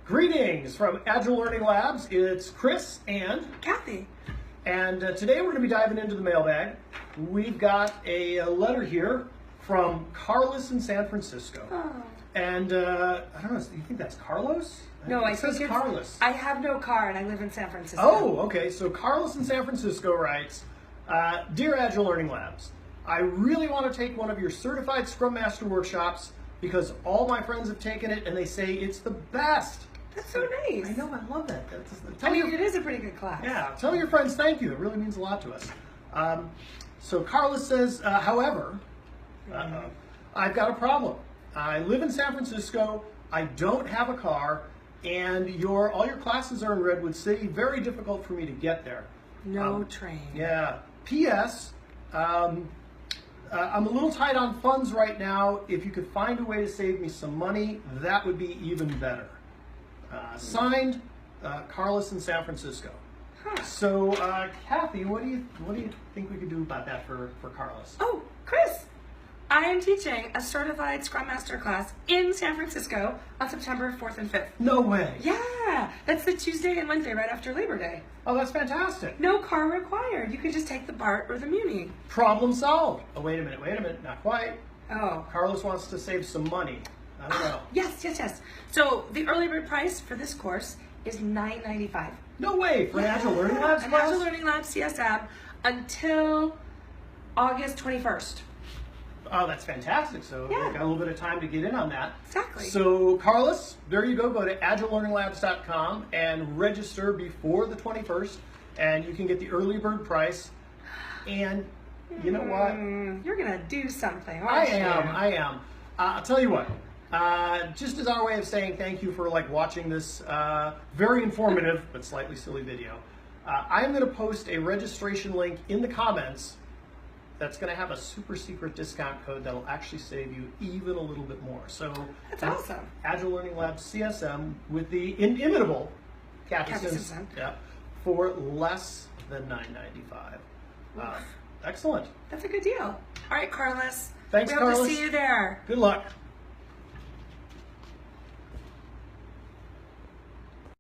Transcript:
Greetings from Agile Learning Labs. It's Chris and Kathy. And today we're going to be diving into the mailbag. We've got a letter here from Carlos in San Francisco. Oh. And I don't know, do you think that's Carlos? No, it says Carlos. I have no car and I live in San Francisco. Oh, okay. So Carlos in San Francisco writes, Dear Agile Learning Labs, I really want to take one of your certified Scrum Master workshops because all my friends have taken it and they say it's the best. That's so nice. I know, I love that. It is a pretty good class. Yeah, tell your friends thank you. It really means a lot to us. So Carlos says, however, I've got a problem. I live in San Francisco, I don't have a car, and all your classes are in Redwood City. Very difficult for me to get there. No train. Yeah. P.S. I'm a little tight on funds right now. If you could find a way to save me some money, that would be even better. Signed, Carlos in San Francisco. Huh. So, Kathy, what do you think we could do about that for Carlos? Oh, Chris, I am teaching a certified Scrum Master class in San Francisco on September 4th and 5th. No way. Yeah, that's the Tuesday and Wednesday right after Labor Day. Oh, that's fantastic. No car required. You can just take the BART or the Muni. Problem solved. Oh, wait a minute, not quite. Oh. Carlos wants to save some money. I don't know. Yes. So the early bird price for this course is $9.95. No way, for an Agile Learning Labs An class? Agile Learning Labs CSM until August 21st. Oh, that's fantastic. So Yeah. we've got a little bit of time to get in on that. Exactly. So, Carlos, there you go. Go to agilelearninglabs.com and register before the 21st, and you can get the early bird price. And you know what? You're going to do something, I aren't you? am. I'll tell you what. Just as our way of saying thank you for watching this very informative but slightly silly video, I am going to post a registration link in the comments that's going to have a super secret discount code that'll actually save you even a little bit more. So that's awesome. Agile Learning Labs CSM with the inimitable Kathy Simpson, for less than $9.95. Excellent. That's a good deal. All right, Carlos. Thanks, we hope Carlos. to see you there. Good luck.